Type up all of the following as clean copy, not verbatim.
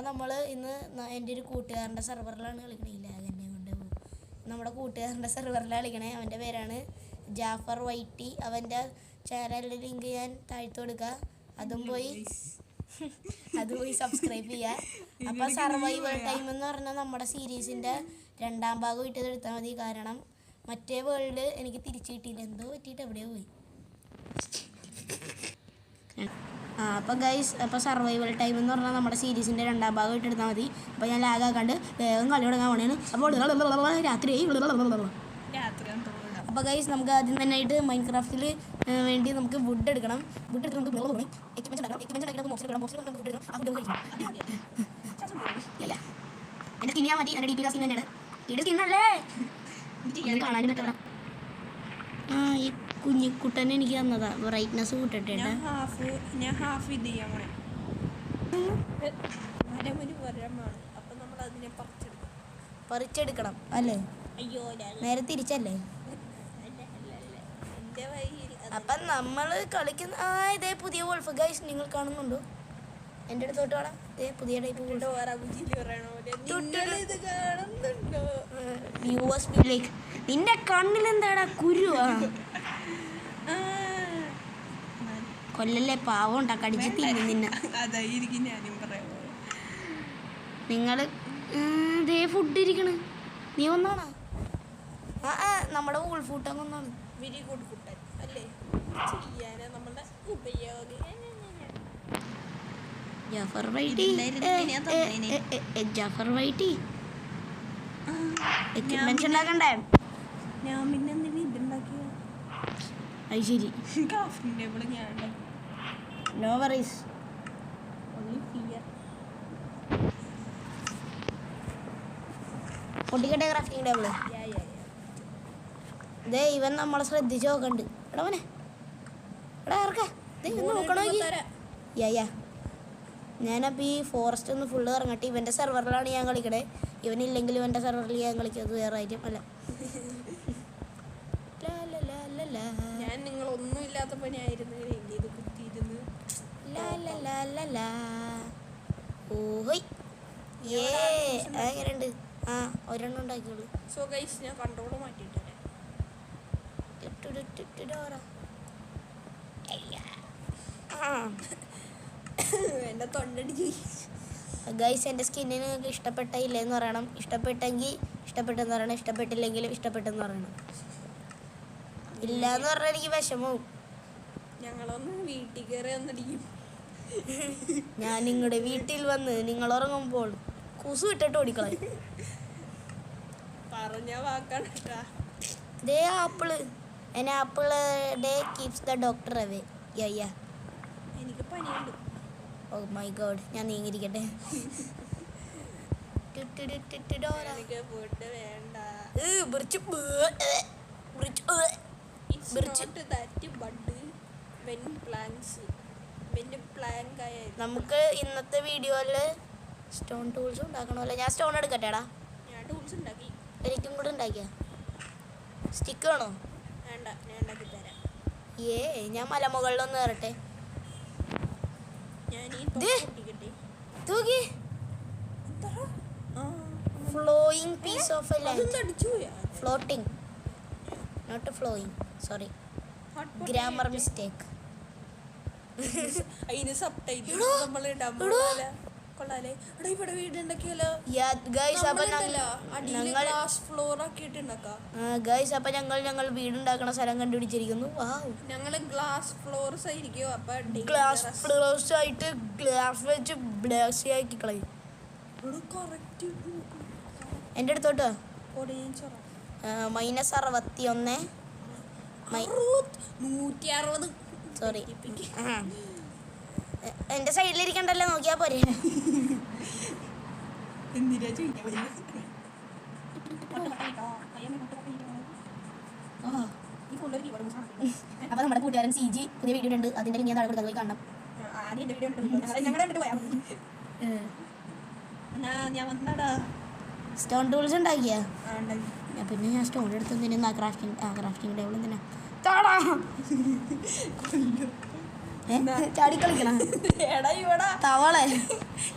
അപ്പം നമ്മൾ ഇന്ന് എൻ്റെ ഒരു കൂട്ടുകാരൻ്റെ സെർവറിലാണ് കളിക്കണേ. ഇല്ല എന്നെ കൊണ്ട് നമ്മുടെ കൂട്ടുകാരൻ്റെ സെർവറിലാണ് കളിക്കണേ. അവൻ്റെ പേരാണ് ജാഫർ വൈറ്റി. അവൻ്റെ ചാനലിൻ്റെ ലിങ്ക് ഞാൻ താഴ്ത്തു കൊടുക്കുക. അതും പോയി സബ്സ്ക്രൈബ് ചെയ്യുക. അപ്പോൾ സർവൈവൽ ടൈം എന്ന് പറഞ്ഞാൽ നമ്മുടെ സീരീസിൻ്റെ 2ാം ഭാഗം ഇട്ടത് എടുത്താൽ മതി. കാരണം മറ്റേ വേൾഡ് എനിക്ക് തിരിച്ചു കിട്ടിയില്ല, എന്തോ പറ്റിയിട്ട് എവിടെയോ പോയി. അപ്പോൾ ഗൈസ്, അപ്പോൾ സർവൈവൽ ടൈം എന്ന് പറഞ്ഞാൽ നമ്മുടെ സീരീസിൻ്റെ 2ാം ഭാഗം ഇട്ടെടുത്താൽ മതി. അപ്പോൾ ഞാൻ ലാഗാക്കാണ്ട് വേഗം കളി തുടങ്ങാൻ വേണ്ടിയാണ്. അപ്പോൾ രാത്രി. അപ്പോൾ ഗൈസ്, നമുക്ക് ആദ്യം തന്നെ ആയിട്ട് മൈൻക്രാഫ്റ്റിൽ വേണ്ടി നമുക്ക് വുഡ് എടുക്കണം. വുഡ് എടുത്ത് നമുക്ക് എൻ്റെ സ്കിൻ ഞാൻ മതി. എൻ്റെ DP സ്കിൻ തന്നെയാണ്. ഇത് സ്കിന്നല്ലേ കാണാനും പറ്റണം. ഈ കുഞ്ഞിക്കുട്ടനെ എനിക്ക് തന്നതാ. ബ്രൈറ്റ്നസ് കൂട്ടട്ടെ. പറിച്ചെടുക്കണം അല്ലേ? നേരെ തിരിച്ചല്ലേ? അപ്പം നമ്മൾ കളിക്കുന്ന ഇതേ പുതിയ വോൾഫ് ഗൈസ് നിങ്ങൾ കാണുന്നുണ്ടോ? എൻ്റെ അടുത്തോട്ട് വേണം. ഇതേ പുതിയ ടൈപ്പ് നിന്റെ കണ്ണിൽ എന്താടാ കുരുവാ? കൊല്ലല്ലേ, പാവം ഉണ്ടാ കടിച്ച് തിന്നു നിന്നെ. നിങ്ങൾ ഇതേ ഫുഡ് ഇരിക്കണ്. നീ ഒന്നാണോ? നമ്മുടെ വോൾഫ് ഫുഡ് ഒന്നാണ്. വെരി ഗുഡ് ഫുഡ് അല്ലേ? നമ്മുടെ ജാഫർ വൈറ്റി എക്യുപ്മെന്റ്സ് ഉണ്ടാക്കണ്ടേ? ഞാൻ പിന്നെ ഇതുണ്ടാക്കിയ അത് ശരി. No worries. പൊട്ടിക്കട്ടെ ക്രാഫ്റ്റിംഗ് ടേബിള്. ഇതേ ഇവൻ നമ്മളെ ശ്രദ്ധിച്ച് നോക്കണ്ട്. എടാ മോനെ, എടാ ഇറക്ക നോക്കണോ? യാ ഞാനപ്പോൾ ഈ ഫോറസ്റ്റ് ഒന്ന് ഫുള്ള് ഇറങ്ങട്ടെ. ഇവൻ്റെ സെർവറിലാണ് ഞാൻ കളിക്കണേ. ഇവനില്ലെങ്കിൽ ഇവൻ്റെ സെർവറിൽ ഞാൻ കളിക്കുന്നത് വേറെ കാര്യം അല്ല. ഞാൻ നിങ്ങളൊന്നും ഇല്ലാത്ത പണിയായിരുന്നു ഇത് കുത്തിയിരുന്നു. ഓഹോയ് എങ്ങനെയുണ്ട്? ഒരെണ്ണം ഉണ്ടാക്കിയോളൂ. സോ ഗൈസ്, ഞാൻ കൺട്രോൾ മാറ്റിയിട്ട് എൻ്റെ തൊണ്ടടിച്ച്. ഗൈസ്, എൻ്റെ സ്കിന്നിന് നിങ്ങൾക്ക് ഇഷ്ടപ്പെട്ടില്ലെന്ന് പറയണം. ഇഷ്ടപ്പെട്ടെങ്കിൽ ഇഷ്ടപ്പെട്ടെന്ന് പറയണം. ഇഷ്ടപ്പെട്ടില്ലെങ്കിലും ഇഷ്ടപ്പെട്ടെന്ന് പറയണം. ഇല്ല എന്ന് പറഞ്ഞാൽ എനിക്ക് വിഷമവും. ഞങ്ങളൊന്ന് വീട്ടിൽ കയറി വന്നടിക്കും. ഞാൻ നിങ്ങളുടെ വീട്ടിൽ വന്ന് നിങ്ങൾ ഉറങ്ങുമ്പോൾ കുസു ഇട്ടിട്ട് ഓടിക്കളെ. പറഞ്ഞ വാക്കാണ്. ദേ ആപ്പിള്. എന്നെ apple day keeps the doctor away. Yeah എനിക്ക് പനിയുണ്ട്. ഓ മൈ ഗോഡ്, ഞാൻ നീങ്ങിരിക്കട്ടെ. ഫുഡ് വേണ്ട. നമുക്ക് ഇന്നത്തെ വീഡിയോയിൽ സ്റ്റോൺ ടൂൾസ് ഉണ്ടാക്കണമല്ലോ. ഞാൻ സ്റ്റോൺ എടുക്കട്ടെടാ. ഞാൻ ടൂൾസ് ഉണ്ടാക്കി. എനിക്കും കൂടെ ഉണ്ടാക്കിയ സ്റ്റിക്ക് വേണോ? വേണ്ട, ഞാൻ ഉണ്ടാക്കി തരാം. ഞാൻ മലമുകളിലൊന്ന് കയറട്ടെ. Flowing piece of floating, not flowing. Sorry, grammar mistake. അതിന് സബ്ടൈറ്റിൽ നമ്മൾ ഇടാൻ കൊള്ളാലേ. ഇവിടെ വീട് ഉണ്ടാക്കിയാലോ ഗൈസ്? അപ്പൊ ഞങ്ങൾ വീടുണ്ടാക്കണ സ്ഥലം കണ്ടുപിടിച്ചിരിക്കുന്നു. ഞങ്ങള് ഗ്ലാസ് ഫ്ലോർസ് ആയിരിക്കും. അപ്പൊ ഗ്ലാസ് ഫ്ലോർസ് ആയിട്ട് ഗ്ലാസ് വെച്ച് ബ്ലാസ് ആക്കി കളയും. എൻ്റെ അടുത്തോട്ട് -61 160. സോറി, എൻ്റെ സൈഡിലിരിക്കണ്ടല്ലോ, നോക്കിയാ പോരെ. അപ്പൊ നമ്മുടെ കൂട്ടുകാരൻ CG പുതിയ വീഡിയോ ഉണ്ട്. അതിന്റെ ലിങ്ക് താഴെ കൊടുക്കാൻ പോയി കാണണം. സ്റ്റോൺ ടൂൾസ് ഉണ്ടാക്കിയ പിന്നെ ഞാൻ സ്റ്റോൺ എടുത്ത് ക്രാഫ്റ്റിംഗ് ടേബിൾ എന്തിനാ ചാടി കളിക്കണം എടാ ഇവിടെ തവളെ.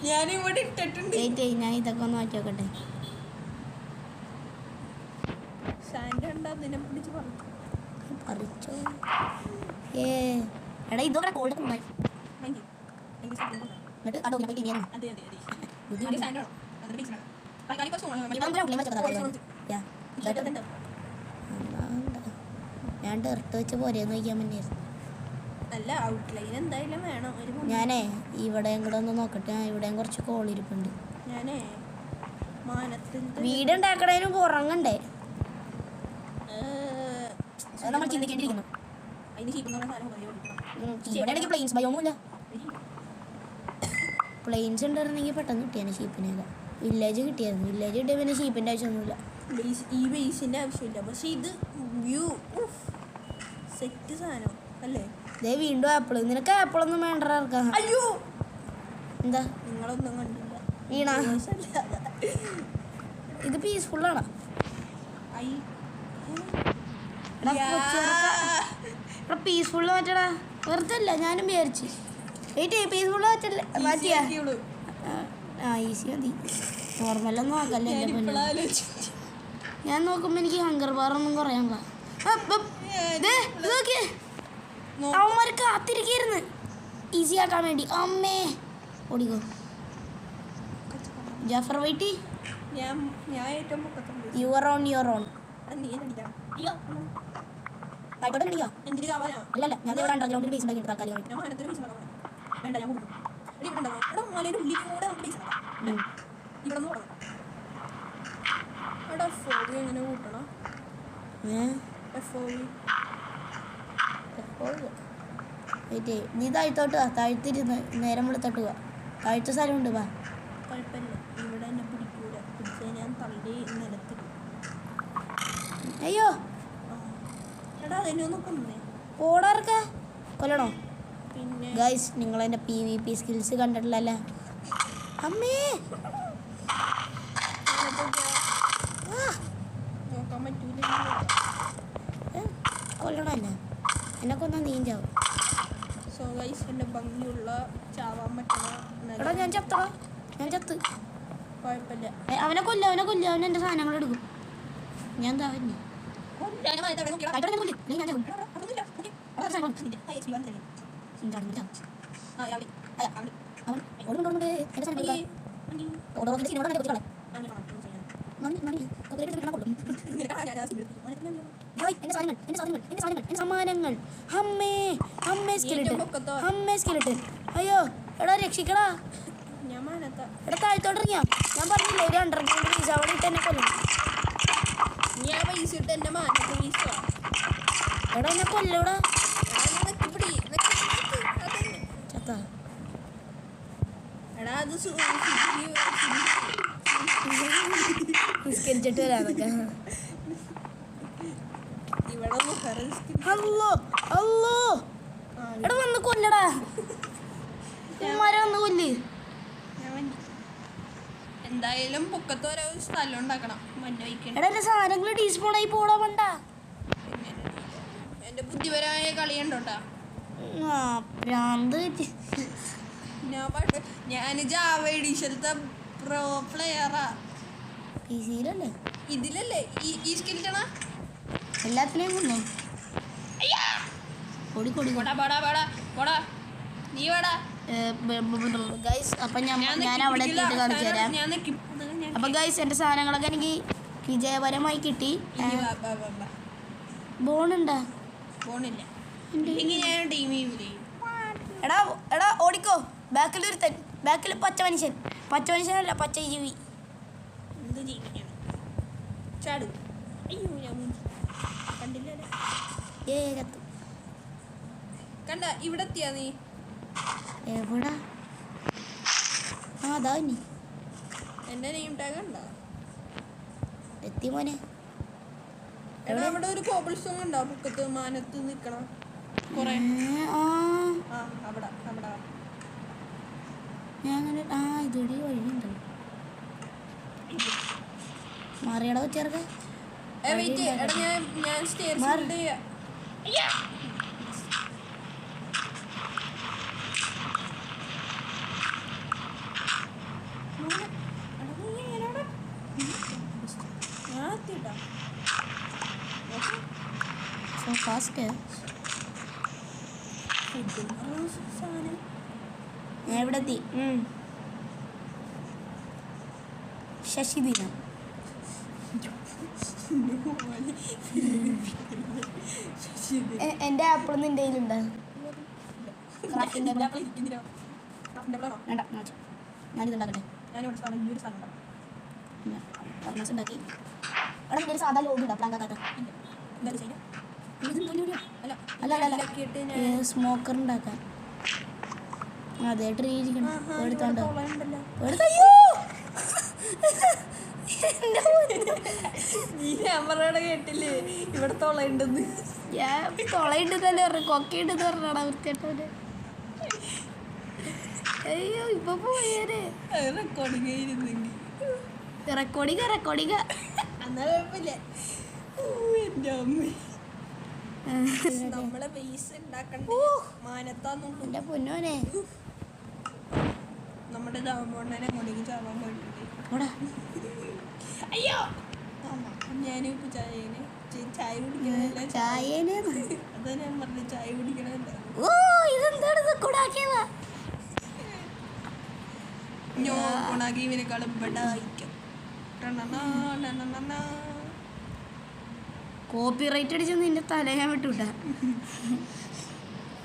ഞാനിവിടെ ഇട്ടിട്ടുണ്ട്. ഞാൻ ഇതൊക്കെ ഒന്ന് മാറ്റി നോക്കട്ടെ. സാൻഡ് കണ്ടാ നിന്നെ പിടിച്ച് പറിച്ചോ. എടാ ഇതൊക്കെ കോൾഡ് ഉണ്ടായി. എന്നിട്ട് അതോ അതെ അതെ അതെ സാൻഡ് ആണോ അതിന്റെ പൈസ ഞാൻ ഡെർട്ട് വെച്ച് പോരെന്ന് നോക്കാൻ വേണ്ടിയായിരുന്നു. അല്ല ഔട്ട്ലൈൻ എന്തായാലും വേണം. ഞാനേ ഇവിടെയും കൂടെ ഒന്ന് നോക്കട്ടെ. ഇവിടെയും കുറച്ച് കോളിരിപ്പുണ്ട്. ഞാനേ വീട് ഉണ്ടാക്കണേനും പുറങ്ങണ്ടേ? നമ്മൾ ചിന്തിക്കേണ്ടിയിരിക്കുന്നു. ഇവിടെ പ്ലെയിൻസ് ബയോമില്ല. പ്ലെയിൻസ് ഉണ്ടായിരുന്നെങ്കിൽ പെട്ടെന്ന് കിട്ടിയാണ് ഷീപ്പിനെയൊക്കെ. വില്ലേജ് കിട്ടിയായിരുന്നു. വില്ലേജ് കിട്ടിയ പിന്നെ ഷീപ്പിൻ്റെ ആവശ്യമൊന്നുമില്ല. ഈ ബേസിൻ്റെ ആവശ്യമില്ല. പക്ഷെ ഇത് വ്യൂ സെറ്റ് സാധനം അല്ലേ? ദേ വീണ്ടും ആപ്പിള്. നിനക്ക് ആപ്പിളൊന്നും വേണ്ട ഇറക്കാം. അയ്യോ എന്താ നിങ്ങളൊന്നും കണ്ടില്ല വീണ? ഇത് പീസ്ഫുള്ളാണോ? പീസ്ഫുള്ള് മാറ്റടാ. വെറുതെ അല്ല ഞാനും വിചാരിച്ചു. വെയിറ്റ് പീസ്ഫുള്ള് മാറ്റല്ലേ മാറ്റിയാ? ഈസി മതി. നോർമലൊന്നും നോക്കല്ലേ എൻ്റെ പൊന്നെ. ഞാൻ നോക്കുമ്പോൾ എനിക്ക് ഹങ്കർ ബാറൊന്നും കുറയാൻ അവന്മാർ കാത്തിരിക്കായിരുന്നു ഈസി ആക്കാൻ വേണ്ടി. അമ്മേ ഓടിക്കോ Jafar wait. Your own your own. അല്ലല്ല ഞാൻ ഇവിടെ അണ്ടർഗ്രൗണ്ടിൽ ബേസ് ഉണ്ടാക്കി തൽക്കാലം. നീ താഴ്ത്തോട്ട് വാ. താഴ്ത്തിരുന്ന് നേരം വിളിത്തോട്ട് പോവാ. താഴ്ത്ത സ്ഥലമുണ്ട് വാ. ഇവിടെ എന്നെ പിടിക്കൂല. പിടിച്ച് ഞാൻ തള്ളി നിലത്തിടും. അയ്യോ എടാ അതെന്നെ ഒന്ന് കൊന്നേ. ഓടാർക്ക കൊല്ലണോ? പിന്നെ ഗൈസ് നിങ്ങളെൻ്റെ PvP സ്കിൽസ് കണ്ടിട്ടില്ലല്ലേ? അമ്മേ നോക്കാൻ പറ്റൂല. കൊല്ലണല്ല എന്നെ കൊന്നാ നീഞ്ചാവും. സോ ഗൈസ് എൻ്റെ ഭംഗിയുള്ള ചാവാൻ പറ്റണ എടാ ഞാൻ ചത്തടാ. ഞാൻ ചത്ത്. കുഴപ്പമില്ല. അവനെ കൊല്ല അവൻ എൻ്റെ സാധനങ്ങൾ എടുക്കും. ഞാൻ താവന്നെ സമ്മാനങ്ങൾ. അമ്മേ അമ്മേ സ്കെലിട്ടൻ. അയ്യോ എടാ രക്ഷിക്കടാ. എടാ താഴ്ത്തോട്ടിറങ്ങിയാ. ഞാൻ പറഞ്ഞില്ലേ ഒരു അണ്ടർഗ്രൗണ്ട് ബേസ് അവിടെ ഇട്ട് എന്നെ കൊല്ലും. എടാ എന്നെ കൊല്ലൂടാ. ചത്താ. നിസ്കരിച്ചിട്ട് വരാന്നൊക്കെ. അല്ലോ അല്ലോ എടാ വന്ന് കൊല്ലടാ. ഉമ്മാരെ വന്ന് കൊല്ല്. എന്തായാലും പൊക്കത്ത് ഓരോ സ്ഥലം ഉണ്ടാക്കണം. എടാ എന്റെ സാധനങ്ങൾ ടീസ്പൂണായി പോടാ പണ്ട. എന്റെ ബുദ്ധിപരമായ കളിയുണ്ടോട്ടാ. ഭ്രാന്ത്. ഞാൻ ജാവ എഡിഷനത്തെ പ്രോ പ്ലെയറാ. PC-ലല്ലേ? ഇതിലല്ലേ ഈ സ്കിൽറ്റണ എല്ലാത്തിനെയും കൊണ്ടോ? ഓടിക്കോടി നീ വാടാ. ഗൈസ് അപ്പം ഞാൻ അവിടെ എത്തിയിട്ട് കാണിച്ചു തരാം. അപ്പം ഗൈസ് എൻ്റെ സാധനങ്ങളൊക്കെ എനിക്ക് വിജയപരമായി കിട്ടി. ബോണുണ്ടാ? ബോണില്ല. എടാ എടാ ഓടിക്കോ. ബാക്കിലൊരുത്തൻ. ബാക്കിൽ പച്ച മനുഷ്യനല്ല പച്ച ജീവി. എന്ത് ജീവിയാണ്? ചാടു. അയ്യോ ഞാൻ കണ്ടില്ലല്ലേ. കത്ത് കണ്ട ഇവിടെ എത്തിയാ നീ? എവിടാ? അതാ നീ എന്റെ നെയിം ടാഗ് ഉണ്ടോ? എത്തി മോനെ. എടാ അവിടെ ഒരു കോബിൾ സ്റ്റോൺ ഉണ്ടോ? പൊക്കത്ത് മാനത്ത് നിക്കണം കൊറേ. അവിടെ ഞാൻ ഇതൊരു വഴിയുണ്ടല്ലോ. മാറിയടാ ചേർക്ക. So fast. സാധനം ഞാൻ ഇവിടെ എത്തി. ശശിദിനം. എൻ്റെ ആപ്പിൾ നിൻ്റെ കയ്യിലുണ്ട്? ഞാനിതുണ്ടാക്കട്ടെ. ഉണ്ടാക്കി എടാ സാധാ ലോബി ഉണ്ടോ? പ്ലാങ്കാക്കാത്ത അല്ല അല്ല അല്ല സ്മോക്കർ ഉണ്ടാക്കാൻ. അതെ ട്രീ എടുത്തോണ്ടോ? എടുത്തയ്യോ ക്യാമറയുടെ കേട്ടില്ലേ ഇവിടെ തൊളയുണ്ടെന്ന്? ഞാൻ തൊളയുണ്ടെന്നല്ലേ പറഞ്ഞു, കൊക്കയുണ്ടെന്ന് പറഞ്ഞാടാ വൃത്തിയായിട്ടവന്. അയ്യോ ഇപ്പൊ പോയേനെ. റെക്കോർഡിങ് എന്നാ കുഴപ്പമില്ല. എന്റെ അമ്മ നമ്മളെ ബേസ് ഉണ്ടാക്കണ്ടേ മാനത്താന്നുള്ളൂ. എൻ്റെ പൊന്നോനെ നമ്മുടെ ജാമ്പോണ്ണനെ അങ്ങോട്ടേക്ക് ചാവാൻ പോയിട്ടുണ്ട്. ഓടാ. അയ്യോ ഞാനിപ്പോ ചായ കുടിക്കണല്ല. ചായേനെ അതാ ഞാൻ പറഞ്ഞു ചായ കുടിക്കണല്ല. ഓ ഇതെന്താണ് കൂടാക്കിയതാ? ഗുണാക്കി ഇവനെക്കാളും ബെഡായിക്കും. കോപ്പിറൈറ്റ് അടിച്ച് നിന്റെ തല ഞാൻ വിട്ടുവിട്ടാ.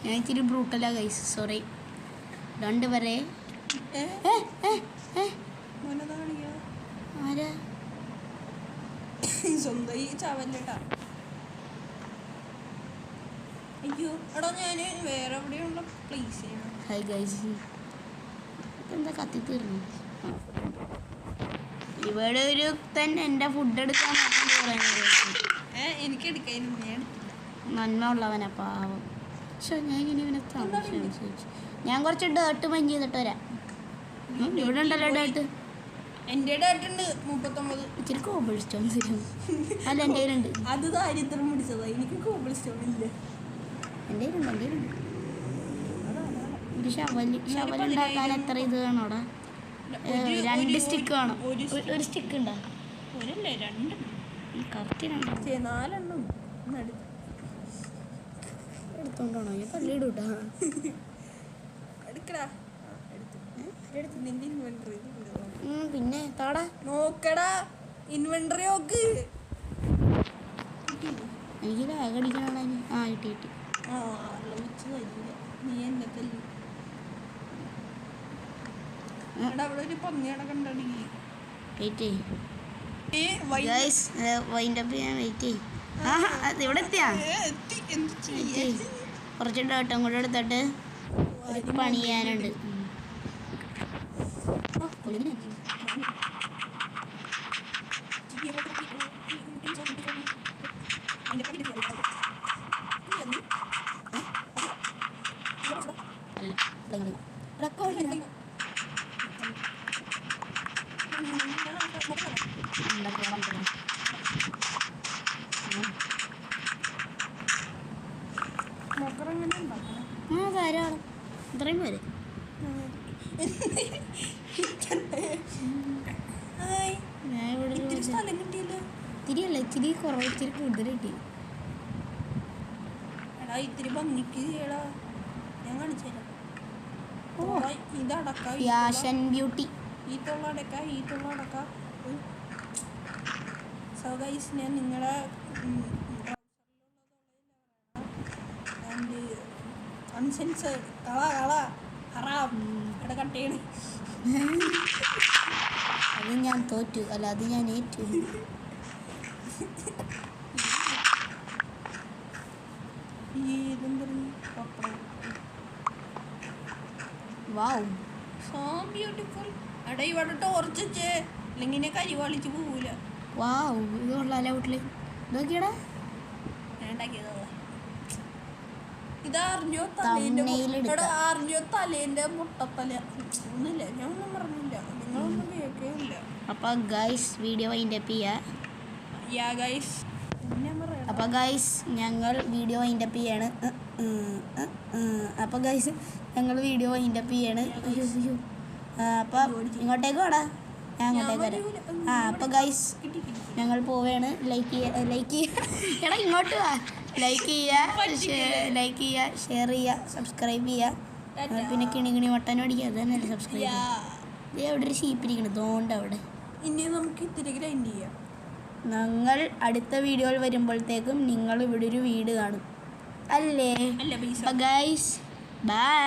ഞാൻ ഇച്ചിരി ബ്രൂട്ടലാ ഗൈസ്, സോറി. രണ്ടുപേരെ ആരാ സ്വന്തം ചാവല്ലേട്ടാ. അയ്യോ എടാ ഞാന് വേറെ എവിടെയുള്ള പ്ലേസ് ചെയ്യണം. ഹായ് ഗൈസ്, എന്താ കത്തി തീർന്നു? ഇവിടെ ഒരു തന്നെ എൻ്റെ ഫുഡ് എടുക്കാൻ എനിക്ക് എടുക്കാൻ നന്മ ഉള്ളവനാ പാവം. പക്ഷെ ഞാൻ ഇങ്ങനെ ഇവനെ ചോദിച്ചു. ഞാൻ കുറച്ച് ഡേർട്ട് മഞ്ഞ് ചെയ്തിട്ട് വരാം. ഇവിടെ ഉണ്ടല്ലോ ഡേർട്ട്. എൻ്റെ ഡേട്ടുണ്ട് 39. ഇച്ചിരി കോബിൾ സ്റ്റോൺ തരും. അല്ല എൻ്റെ കയ്യിലുണ്ട്. അത് ദാരിദ്ര്യം പിടിച്ചതാ. എനിക്ക് കോബിൾ സ്റ്റോൺ ഇല്ല. എൻ്റെ കയ്യിലുണ്ട്. ഒരു ഷവലുണ്ടാക്കാൻ എത്ര ഇത് വേണോടാ? 2 സ്റ്റിക്ക് വേണം. ഒരു സ്റ്റിക്ക് ഉണ്ടോ? ഒരല്ലേ 2 കറക്റ്റ് 4 എടുത്തോണ്ടോണോ? ഞാൻ തള്ളിയിടൂട്ടാ. എടുക്കടാ. നിന്റെ ഇൻവെന്ററി പിന്നെ താടാ നോക്കടാ. ഇൻവെന്ററി നോക്ക്. എനിക്ക് ലാഗ് അടിക്കണ. ആ കിട്ടി. നീ എന്നെ തല്ലി. അവിടെ ഒരു പന്നി അടക്കണ്ടടി. വെയിറ്റ് വൈൻഡപ്പ് ചെയ്യാൻ വെയിറ്റ്. ഇവിടെ എത്തിയാ? കുറച്ച് ഡേട്ടും കൂടെ എടുത്തിട്ട് ഒരു പണി ചെയ്യാനുണ്ട്. ധാരാളം ഇത്രയും പേര്. ഞാൻ ഇവിടെ ഇത്തിരിയല്ല, ഇച്ചിരി കുറവ്, ഇച്ചിരി കൂടുതൽ കിട്ടി. എടാ ഇത്തിരി ഭംഗിക്ക് ചെയ്യടാ. ഞാൻ കാണിച്ചു ഇതടക്ക. Fashion beauty. ഈ തൊള്ള അടക്ക. സോ ഗൈസ് ഞാൻ നിങ്ങളെ അൺസെൻസേർഡ് കള ഹറാം ഇവിടെ കട്ട് ചെയ്യണേ. അത് ഞാൻ തോറ്റു. അല്ല അത് ഞാൻ ഏറ്റു. വാവ് സോ ബ്യൂട്ടിഫുൾ. എടാ ഇവിടെ ടോർച്ച് വെച്ചേ, അല്ലെങ്കിൽ കരി വളിച്ച് പോവൂല. വാവ് ഇത് കൊള്ളാലോ വീട്ടില്. നോക്കിയടാ ഞാൻ ഉണ്ടാക്കിയതല്ല. ഇതറിഞ്ഞോ അറിഞ്ഞോ തലേന്റെ മുട്ടത്തല ഒന്നുമില്ല. ഞാൻ ഒന്നും പറഞ്ഞില്ല, നിങ്ങളൊന്നും കേൾക്കുകയില്ല. അപ്പൊ ഗൈസ് വീഡിയോ വൈൻഡപ്പ് ചെയ്യാ. അപ്പൊ ഗൈസ് ഞങ്ങൾ വീഡിയോ വൈൻഡപ്പ് ചെയ്യാണ്. അപ്പൊ ഗൈസ് ഞങ്ങൾ വീഡിയോ വൈൻഡപ്പ് ചെയ്യാണ്. അപ്പൊ ഇങ്ങോട്ടേക്ക് വാടാ, ഞാൻ അങ്ങോട്ടേക്ക് വരാം. അപ്പൊ ഗൈസ് ഞങ്ങൾ പോവുകയാണ്. ലൈക്ക് എടാ ഇങ്ങോട്ട് വാ. ലൈക്ക് ചെയ്യുക ഷെയർ ചെയ്യുക സബ്സ്ക്രൈബ് ചെയ്യുക പിന്നെ കിണി വട്ടനും അടിക്കുക അത് തന്നെയല്ലേ സബ്സ്ക്രൈബ് ചെയ്യുക. ഇത് അവിടെ ഒരു ഷീപ്പിരിക്കണം തോണ്ട അവിടെ. ഇനി നമുക്ക് ഇത്തിരി ഗ്രൈൻഡ് ചെയ്യാം. ഞങ്ങൾ അടുത്ത വീഡിയോയിൽ വരുമ്പോഴത്തേക്കും നിങ്ങൾ ഇവിടെ ഒരു വീട് കാണും അല്ലേ? അല്ല ഗൈസ് ബൈ.